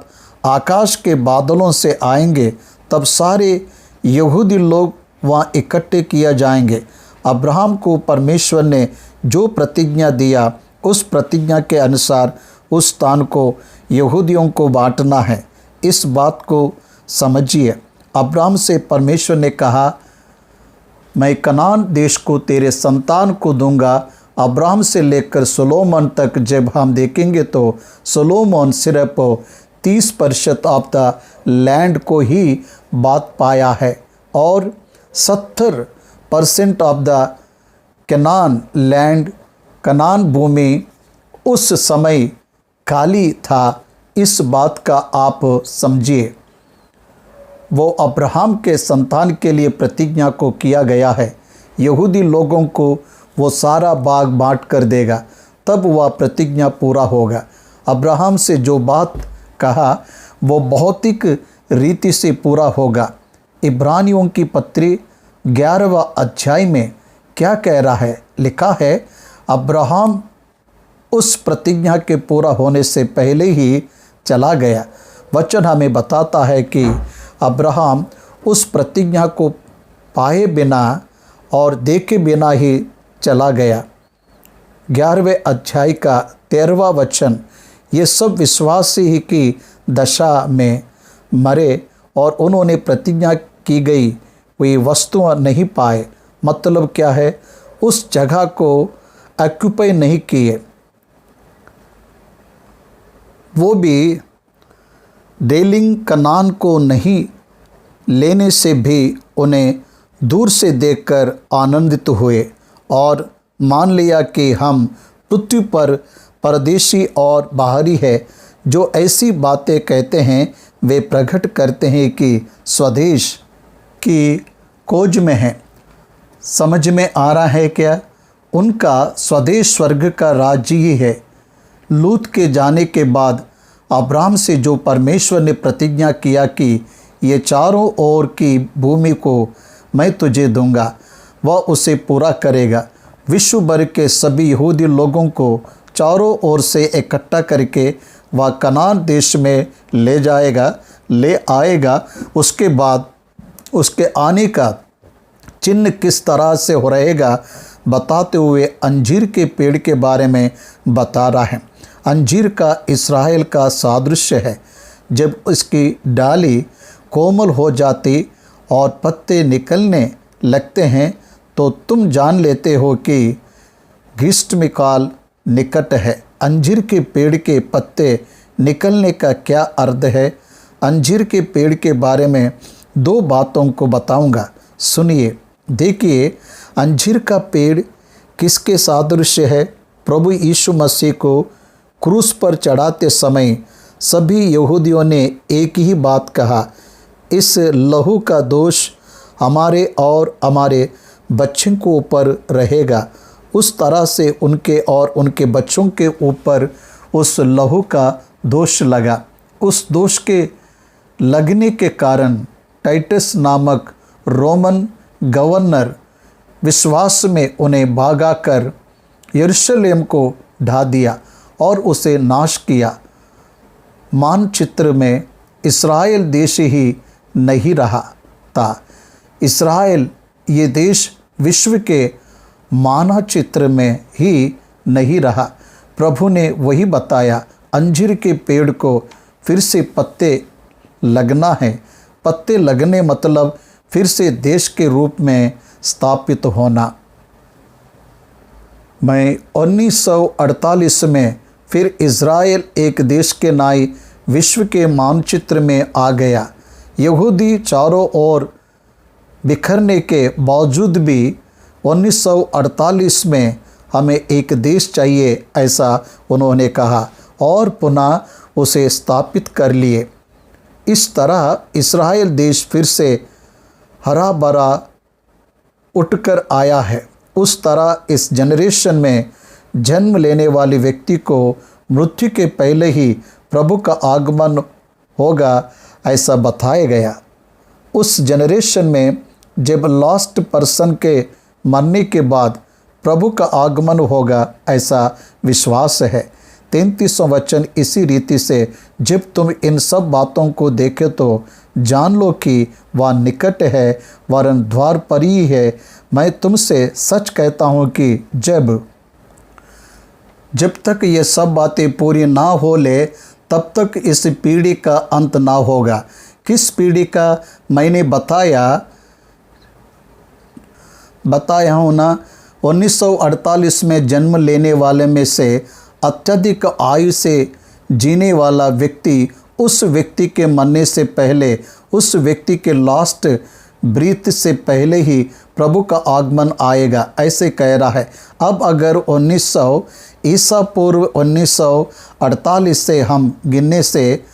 आकाश के बादलों से आएंगे, तब सारे यहूदी लोग वहाँ इकट्ठे किया जाएंगे। अब्राहम को परमेश्वर ने जो प्रतिज्ञा दिया, उस प्रतिज्ञा के अनुसार उस स्थान को यहूदियों को बांटना है। इस बात को समझिए। अब्राहम से परमेश्वर ने कहा, मैं कनान देश को तेरे संतान को दूंगा। अब्राहम से लेकर सोलोमन तक जब हम देखेंगे तो सोलोमन सिर्फ 30% ऑफ द लैंड को ही बात पाया है और 70% of the Canaan land, Canaan भूमि उस समय खाली था। इस बात का आप समझिए। वो अब्राहम के संतान के लिए प्रतिज्ञा को किया गया है। यहूदी लोगों को वो सारा बाग बांट कर देगा, तब वह प्रतिज्ञा पूरा होगा। अब्राहम से जो बात कहा वो भौतिक रीति से पूरा होगा। इब्रानियों की पत्री 11वां अध्याय में क्या कह रहा है? लिखा है, अब्राहम उस प्रतिज्ञा के पूरा होने से पहले ही चला गया। वचन हमें बताता है कि अब्राहम उस प्रतिज्ञा को पाए बिना और देखे बिना ही चला गया। 11वें अध्याय का 13वां वचन, ये सब विश्वासी ही की दशा में मरे और उन्होंने प्रतिज्ञा की गई कोई वस्तुएं नहीं पाए। मतलब क्या है? उस जगह को ऑक्यूपाई नहीं किए। वो भी डेलिंग कनान को नहीं लेने से भी उन्हें दूर से देखकर आनंदित हुए और मान लिया कि हम पृथ्वी पर परदेशी और बाहरी है। जो ऐसी बातें कहते हैं वे प्रकट करते हैं कि स्वदेश की खोज में हैं। समझ में आ रहा है क्या? उनका स्वदेश स्वर्ग का राज्य ही है। लूत के जाने के बाद अब्राहम से जो परमेश्वर ने प्रतिज्ञा किया कि ये चारों ओर की भूमि को मैं तुझे दूंगा, वह उसे पूरा करेगा। विश्व भर के सभी यहूदी लोगों को चारों ओर से इकट्ठा करके वह कनान देश में ले आएगा। उसके बाद उसके आने का चिन्ह किस तरह से हो रहेगा बताते हुए अंजीर के पेड़ के बारे में बता रहा है। अंजीर का इस्राएल का सादृश्य है। जब इसकी डाली कोमल हो जाती और पत्ते निकलने लगते हैं तो तुम जान लेते हो कि ग्रीष्मकाल निकट है। अंजीर के पेड़ के पत्ते निकलने का क्या अर्थ है? अंजीर के पेड़ के बारे में 2 बातों को बताऊंगा, सुनिए। देखिए, अंजीर का पेड़ किसके सादृश्य है? प्रभु यीशु मसीह को क्रूस पर चढ़ाते समय सभी यहूदियों ने एक ही बात कहा, इस लहू का दोष हमारे और हमारे बच्चों के ऊपर रहेगा। उस तरह से उनके और उनके बच्चों के ऊपर उस लहू का दोष लगा। उस दोष के लगने के कारण टाइटस नामक रोमन गवर्नर विश्वास में उन्हें भागाकर यरूशलेम को ढा दिया और उसे नाश किया। मानचित्र में इस्राएल देश ही नहीं रहा था। इस्राएल ये देश विश्व के मानचित्र में ही नहीं रहा। प्रभु ने वही बताया, अंजीर के पेड़ को फिर से पत्ते लगना है। पत्ते लगने मतलब फिर से देश के रूप में स्थापित होना। मैं 1948 में फिर इज़राइल एक देश के नाई विश्व के मानचित्र में आ गया। यहूदी चारों ओर बिखरने के बावजूद भी 1948 में हमें एक देश चाहिए, ऐसा उन्होंने कहा और पुनः उसे स्थापित कर लिए। इस तरह इस्राएल देश फिर से हरा भरा उठकर आया है। उस तरह इस जनरेशन में जन्म लेने वाले व्यक्ति को मृत्यु के पहले ही प्रभु का आगमन होगा, ऐसा बताया गया। उस जनरेशन में जब लास्ट पर्सन के मरने के बाद प्रभु का आगमन होगा, ऐसा विश्वास है। 33वां वचन इसी रीति से, जब तुम इन सब बातों को देखे तो जान लो कि वह निकट है, वरन द्वार पर ही है। मैं तुमसे सच कहता हूँ कि जब तक ये सब बातें पूरी ना हो ले, तब तक इस पीढ़ी का अंत ना होगा। किस पीढ़ी का? मैंने बताया हूँ ना, 1948 में जन्म लेने वाले में से अत्यधिक आयु से जीने वाला व्यक्ति, उस व्यक्ति के मरने से पहले, उस व्यक्ति के लास्ट ब्रीथ से पहले ही प्रभु का आगमन आएगा, ऐसे कह रहा है। अब अगर 1900 ईसा पूर्व 1948 से हम गिनने से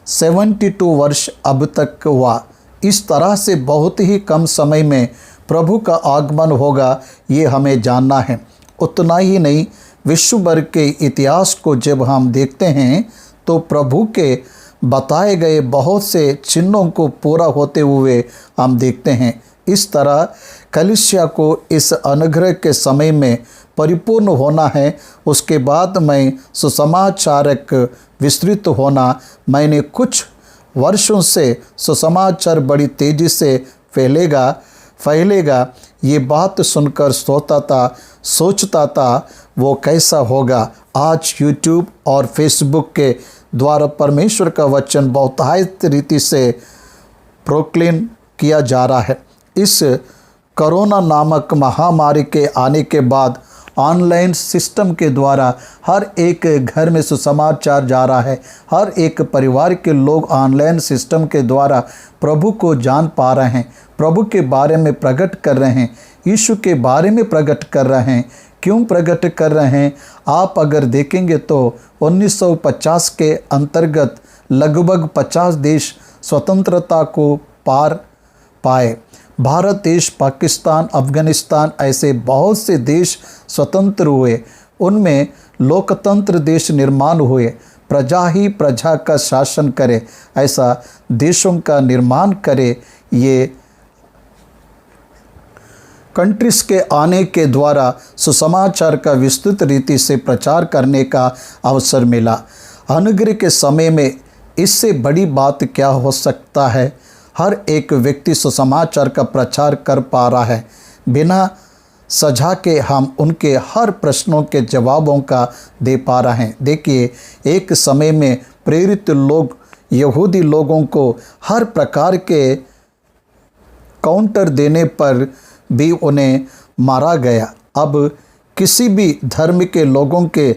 72 वर्ष अब तक हुआ। इस तरह से बहुत ही कम समय में प्रभु का आगमन होगा, ये हमें जानना है। उतना ही नहीं, विश्व भर के इतिहास को जब हम देखते हैं तो प्रभु के बताए गए बहुत से चिन्हों को पूरा होते हुए हम देखते हैं। इस तरह कलीसिया को इस अनुग्रह के समय में परिपूर्ण होना है। उसके बाद में सुसमाचारक विस्तृत होना। मैंने कुछ वर्षों से सुसमाचार बड़ी तेज़ी से फैलेगा ये बात सुनकर सोचता था वो कैसा होगा। आज यूट्यूब और फेसबुक के द्वारा परमेश्वर का वचन बहुतायत रीति से प्रोक्लेम किया जा रहा है। इस कोरोना नामक महामारी के आने के बाद ऑनलाइन सिस्टम के द्वारा हर एक घर में सुसमाचार जा रहा है। हर एक परिवार के लोग ऑनलाइन सिस्टम के द्वारा प्रभु को जान पा रहे हैं, प्रभु के बारे में प्रकट कर रहे हैं, यीशु के बारे में प्रकट कर रहे हैं। क्यों प्रकट कर रहे हैं? आप अगर देखेंगे तो 1950 के अंतर्गत लगभग 50 देश स्वतंत्रता को पार पाए। भारत देश, पाकिस्तान, अफगानिस्तान, ऐसे बहुत से देश स्वतंत्र हुए। उनमें लोकतंत्र देश निर्माण हुए। प्रजा ही प्रजा का शासन करे, ऐसा देशों का निर्माण करे। ये कंट्रीज के आने के द्वारा सुसमाचार का विस्तृत रीति से प्रचार करने का अवसर मिला। अनुग्रह के समय में इससे बड़ी बात क्या हो सकता है? हर एक व्यक्ति सुसमाचार का प्रचार कर पा रहा है। बिना सजा के हम उनके हर प्रश्नों के जवाबों का दे पा रहे हैं। देखिए, एक समय में प्रेरित लोग यहूदी लोगों को हर प्रकार के काउंटर देने पर भी उन्हें मारा गया। अब किसी भी धर्म के लोगों के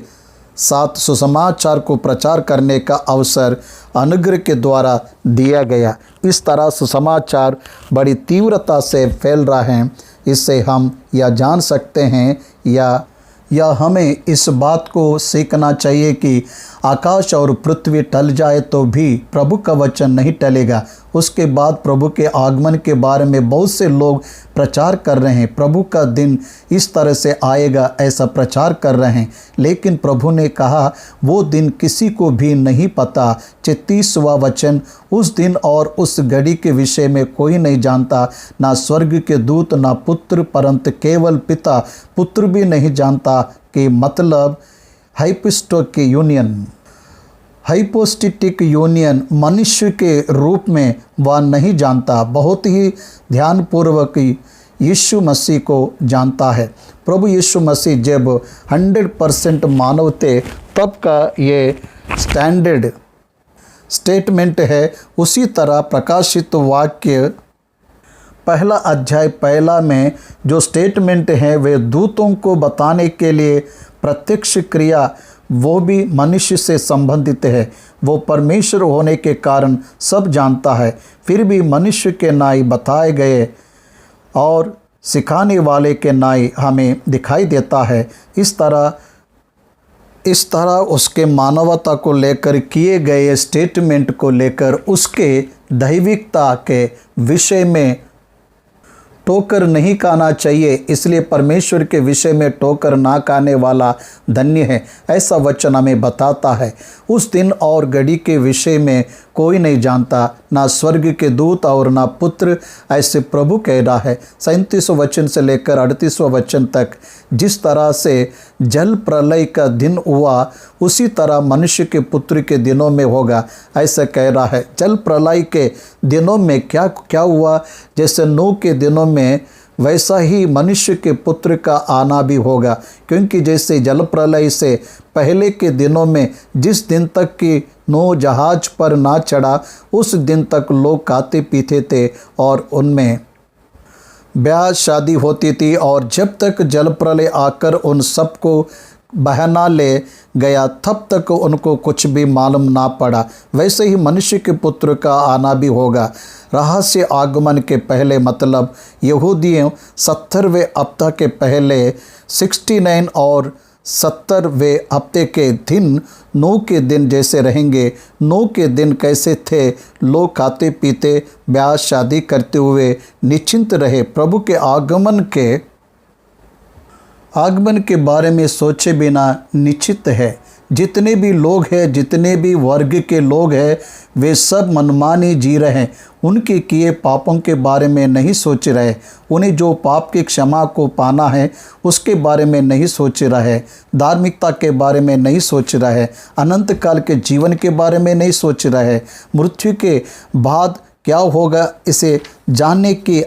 साथ सुसमाचार को प्रचार करने का अवसर अनुग्रह के द्वारा दिया गया। इस तरह सुसमाचार बड़ी तीव्रता से फैल रहा है। इससे हम यह जान सकते हैं या हमें इस बात को सीखना चाहिए कि आकाश और पृथ्वी टल जाए तो भी प्रभु का वचन नहीं टलेगा। उसके बाद प्रभु के आगमन के बारे में बहुत से लोग प्रचार कर रहे हैं। प्रभु का दिन इस तरह से आएगा, ऐसा प्रचार कर रहे हैं। लेकिन प्रभु ने कहा वो दिन किसी को भी नहीं पता। 33वां वचन, उस दिन और उस घड़ी के विषय में कोई नहीं जानता, ना स्वर्ग के दूत, ना पुत्र, परंतु केवल पिता। पुत्र भी नहीं जानता कि मतलब हाइपोस्टिक यूनियन मनुष्य के रूप में वह नहीं जानता। बहुत ही ध्यानपूर्वक यीशु मसीह को जानता है। प्रभु यीशु मसीह जब 100% मानव थे, तब का ये स्टैंडर्ड स्टेटमेंट है। उसी तरह प्रकाशित वाक्य 1 अध्याय 1 में जो स्टेटमेंट है वे दूतों को बताने के लिए प्रत्यक्ष क्रिया, वो भी मनुष्य से संबंधित है। वो परमेश्वर होने के कारण सब जानता है, फिर भी मनुष्य के नाई बताए गए और सिखाने वाले के नाई हमें दिखाई देता है। इस तरह उसके मानवता को लेकर किए गए स्टेटमेंट को लेकर उसके दैविकता के विषय में टोकर नहीं खाना चाहिए। इसलिए परमेश्वर के विषय में टोकर ना खाने वाला धन्य है, ऐसा वचन हमें बताता है। उस दिन और घड़ी के विषय में कोई नहीं जानता, ना स्वर्ग के दूत और ना पुत्र, ऐसे प्रभु कह रहा है। 37वां वचन से लेकर 38वां वचन तक जिस तरह से जल प्रलय का दिन हुआ उसी तरह मनुष्य के पुत्र के दिनों में होगा, ऐसा कह रहा है। जल प्रलय के दिनों में क्या क्या हुआ, जैसे नूह के दिनों में वैसा ही मनुष्य के पुत्र का आना भी होगा। क्योंकि जैसे जल प्रलय से पहले के दिनों में जिस दिन तक कि नूह जहाज पर ना चढ़ा उस दिन तक लोग खाते पीते थे और उनमें ब्याह शादी होती थी, और जब तक जल प्रलय आकर उन सबको बहना ले गया तब तक उनको कुछ भी मालूम ना पड़ा। वैसे ही मनुष्य के पुत्र का आना भी होगा। रहस्य आगमन के पहले मतलब यहूदियों 70वें हफ्ते के पहले 69 और 70वें हफ्ते के दिन नूह के दिन जैसे रहेंगे। नूह के दिन कैसे थे, लोग खाते पीते ब्याह शादी करते हुए निश्चिंत रहे। प्रभु के आगमन के बारे में सोचे बिना निश्चित है। जितने भी लोग हैं, जितने भी वर्ग के लोग हैं, वे सब मनमानी जी रहे हैं। उनके किए पापों के बारे में नहीं सोच रहे। उन्हें जो पाप की क्षमा को पाना है उसके बारे में नहीं सोच रहे। धार्मिकता के बारे में नहीं सोच रहे। अनंत काल के जीवन के बारे में नहीं सोच रहे। मृत्यु के बाद क्या होगा इसे जानने की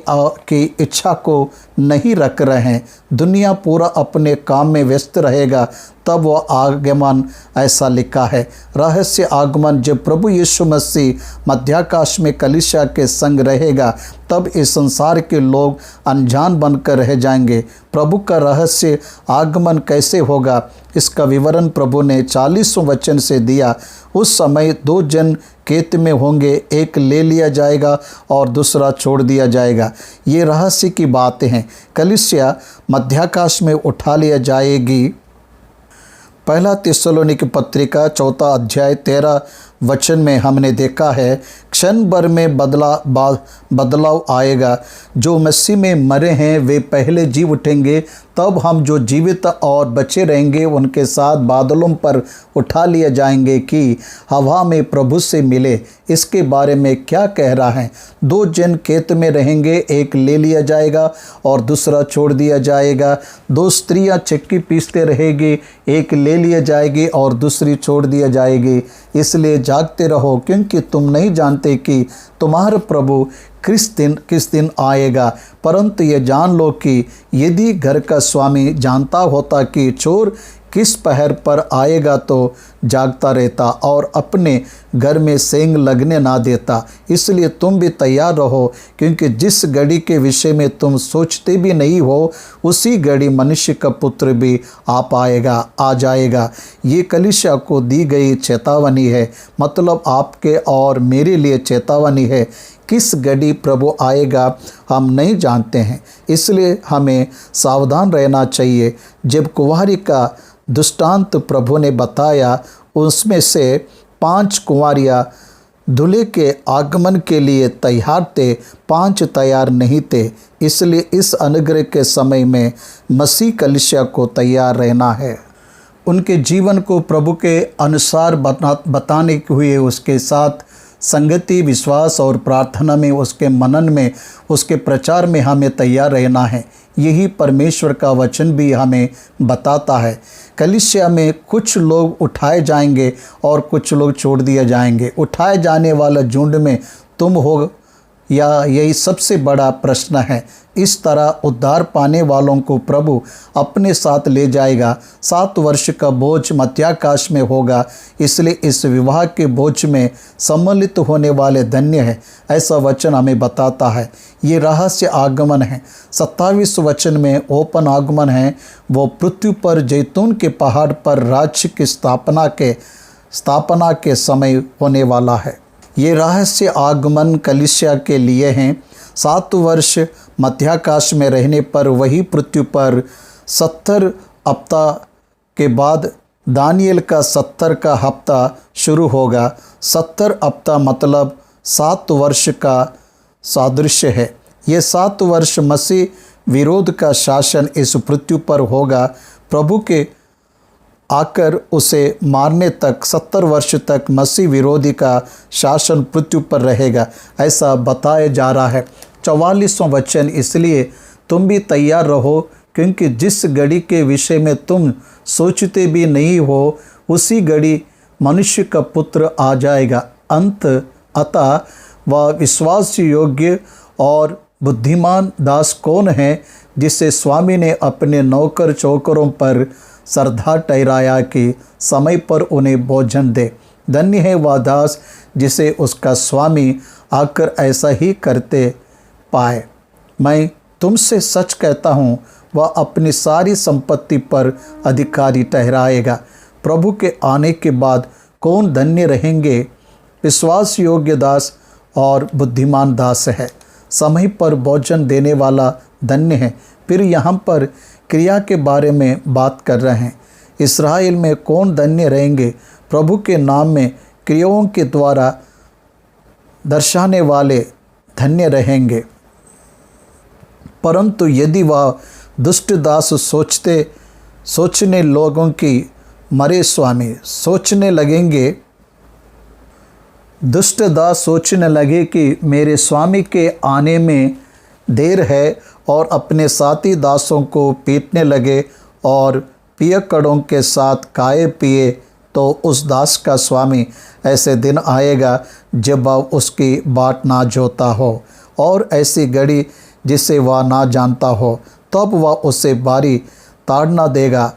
इच्छा को नहीं रख रहे हैं। दुनिया पूरा अपने काम में व्यस्त रहेगा तब वह आगमन ऐसा लिखा है। रहस्य आगमन जब प्रभु यीशु मसीह मध्याकाश में कलीसिया के संग रहेगा तब इस संसार के लोग अनजान बनकर रह जाएंगे। प्रभु का रहस्य आगमन कैसे होगा इसका विवरण प्रभु ने 40वें वचन से दिया। उस समय 2 जन खेत में होंगे, एक ले लिया जाएगा और दूसरा छोड़ दिया जाएगा। ये रहस्य की बातें हैं। कलीसिया मध्याकाश में उठा लिया जाएगी। पहला थिस्सलुनीकी पत्रिका 4 अध्याय 13 वचन में हमने देखा है, क्षण भर में बदलाव आएगा। जो मसीह में मरे हैं वे पहले जी उठेंगे, तब हम जो जीवित और बचे रहेंगे उनके साथ बादलों पर उठा लिए जाएंगे कि हवा में प्रभु से मिले। इसके बारे में क्या कह रहा है? 2 जन खेत में रहेंगे, एक ले लिया जाएगा और दूसरा छोड़ दिया जाएगा। 2 स्त्रियां चक्की पीसते रहेगी, एक ले लिया जाएगी और दूसरी छोड़ दिया जाएगी। इसलिए जागते रहो, क्योंकि तुम नहीं जानते कि तुम्हारा प्रभु किस दिन आएगा। परंतु ये जान लो कि यदि घर का स्वामी जानता होता कि चोर किस पहर पर आएगा तो जागता रहता और अपने घर में सेंग लगने ना देता। इसलिए तुम भी तैयार रहो, क्योंकि जिस घड़ी के विषय में तुम सोचते भी नहीं हो उसी घड़ी मनुष्य का पुत्र भी आ जाएगा। ये कलीसिया को दी गई चेतावनी है, मतलब आपके और मेरे लिए चेतावनी है। किस घड़ी प्रभु आएगा हम नहीं जानते हैं, इसलिए हमें सावधान रहना चाहिए। जब कुंवारी का दृष्टांत प्रभु ने बताया, उसमें से 5 कुंवारियाँ दूल्हे के आगमन के लिए तैयार थे, 5 तैयार नहीं थे। इसलिए इस अनुग्रह के समय में मसीह कलीसिया को तैयार रहना है। उनके जीवन को प्रभु के अनुसार बताने हुए उसके साथ संगति, विश्वास और प्रार्थना में, उसके मनन में, उसके प्रचार में हमें तैयार रहना है। यही परमेश्वर का वचन भी हमें बताता है। कलीसिया में कुछ लोग उठाए जाएंगे और कुछ लोग छोड़ दिए जाएंगे। उठाए जाने वाला झुंड में तुम हो या यही सबसे बड़ा प्रश्न है। इस तरह उद्धार पाने वालों को प्रभु अपने साथ ले जाएगा। 7 वर्ष का बोझ मध्याकाश में होगा, इसलिए इस विवाह के बोझ में सम्मिलित होने वाले धन्य है, ऐसा वचन हमें बताता है। ये रहस्य आगमन है। 27 वचन में ओपन आगमन है। वो पृथ्वी पर जैतून के पहाड़ पर राज्य की स्थापना के समय होने वाला है। ये रहस्य आगमन कलीसिया के लिए हैं। 7 वर्ष मध्याकाश में रहने पर वही पृथ्वी पर 70 हफ्ता के बाद दानियल का 70 का हफ्ता शुरू होगा। 70 हफ्ता मतलब 7 वर्ष का सादृश्य है। ये 7 वर्ष मसीह विरोध का शासन इस पृथ्वी पर होगा। प्रभु के आकर उसे मारने तक 70 वर्ष तक मसीह विरोधी का शासन पृथ्वी पर रहेगा, ऐसा बताया जा रहा है। 44वां वचन, इसलिए तुम भी तैयार रहो, क्योंकि जिस घड़ी के विषय में तुम सोचते भी नहीं हो उसी घड़ी मनुष्य का पुत्र आ जाएगा। अतः वह विश्वास योग्य और बुद्धिमान दास कौन है जिसे स्वामी ने अपने नौकर चौकरों पर श्रद्धा ठहराया कि समय पर उन्हें भोजन दे। धन्य है वह दास जिसे उसका स्वामी आकर ऐसा ही करते पाए। मैं तुमसे सच कहता हूँ, वह अपनी सारी संपत्ति पर अधिकारी ठहराएगा। प्रभु के आने के बाद कौन धन्य रहेंगे? विश्वास योग्य दास और बुद्धिमान दास है। समय पर भोजन देने वाला धन्य है। फिर यहाँ पर क्रिया के बारे में बात कर रहे हैं। इस्राएल में कौन धन्य रहेंगे? प्रभु के नाम में क्रियाओं के द्वारा दर्शाने वाले धन्य रहेंगे। परंतु यदि वह दुष्ट दास सोचने लोगों की मरे स्वामी सोचने लगेंगे, दुष्ट दास सोचने लगे कि मेरे स्वामी के आने में देर है और अपने साथी दासों को पीटने लगे और पियक्कड़ों के साथ खाए पिए, तो उस दास का स्वामी ऐसे दिन आएगा जब वह उसकी बाट ना जोता हो और ऐसी घड़ी जिसे वह ना जानता हो, तब वह उसे बारी ताड़ना देगा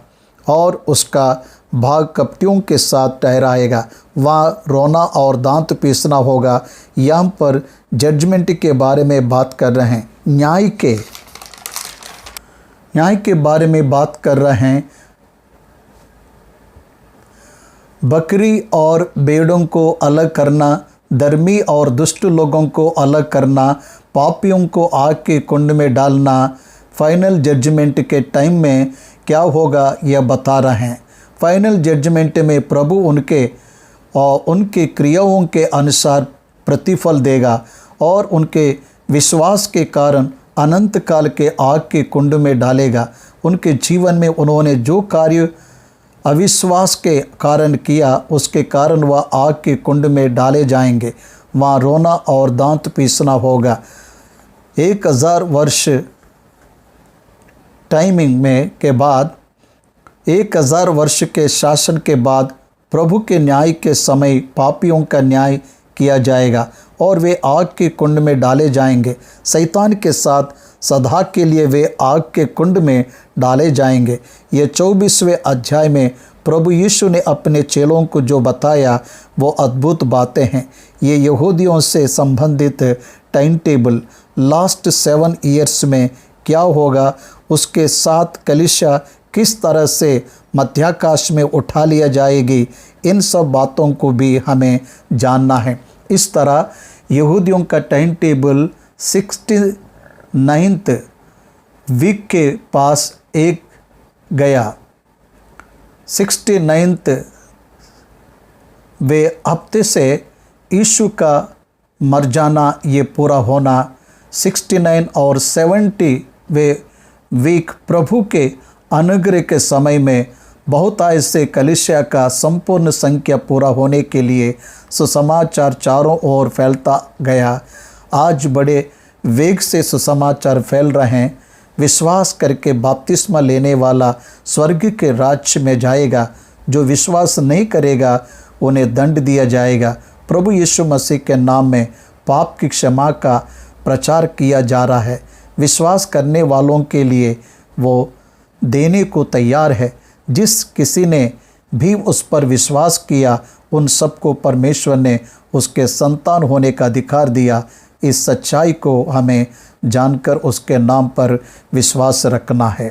और उसका भाग कपटियों के साथ ठहराएगा। वहाँ रोना और दांत पीसना होगा। यहाँ पर जजमेंट के बारे में बात कर रहे हैं, न्याय के बारे में बात कर रहे हैं। बकरी और भेड़ों को अलग करना, धर्मी और दुष्ट लोगों को अलग करना, पापियों को आग के कुंड में डालना। फाइनल जजमेंट के टाइम में क्या होगा यह बता रहे हैं। फाइनल जजमेंट में प्रभु उनके क्रियाओं के अनुसार प्रतिफल देगा और उनके विश्वास के कारण अनंत काल के आग के कुंड में डालेगा। उनके जीवन में उन्होंने जो कार्य अविश्वास के कारण किया, उसके कारण वह आग के कुंड में डाले जाएंगे। वहाँ रोना और दांत पीसना होगा। 1000 वर्ष टाइमिंग में के बाद 1000 वर्ष के शासन के बाद प्रभु के न्याय के समय पापियों का न्याय किया जाएगा और वे आग के कुंड में डाले जाएंगे। शैतान के साथ सदा के लिए वे आग के कुंड में डाले जाएंगे। ये 24वें अध्याय में प्रभु यीशु ने अपने चेलों को जो बताया वो अद्भुत बातें हैं। ये यहूदियों से संबंधित टाइम टेबल, लास्ट 7 ईयर्स में क्या होगा, उसके साथ कलीसिया किस तरह से मध्याकाश में उठा लिया जाएगी, इन सब बातों को भी हमें जानना है। इस तरह यहूदियों का टाइम टेबल 69th वीक के पास एक गया। 69th वे हफ्ते से यीशु का मर जाना ये पूरा होना। 69 और 70 वे वीक प्रभु के अनुग्रह के समय में बहुत ऐसे कलीसिया का संपूर्ण संख्या पूरा होने के लिए सुसमाचार चारों ओर फैलता गया। आज बड़े वेग से सुसमाचार फैल रहे हैं। विश्वास करके बपतिस्मा लेने वाला स्वर्ग के राज्य में जाएगा। जो विश्वास नहीं करेगा उन्हें दंड दिया जाएगा। प्रभु यीशु मसीह के नाम में पाप की क्षमा का प्रचार किया जा रहा है। विश्वास करने वालों के लिए वो देने को तैयार है। जिस किसी ने भी उस पर विश्वास किया उन सबको परमेश्वर ने उसके संतान होने का अधिकार दिया। इस सच्चाई को हमें जानकर उसके नाम पर विश्वास रखना है।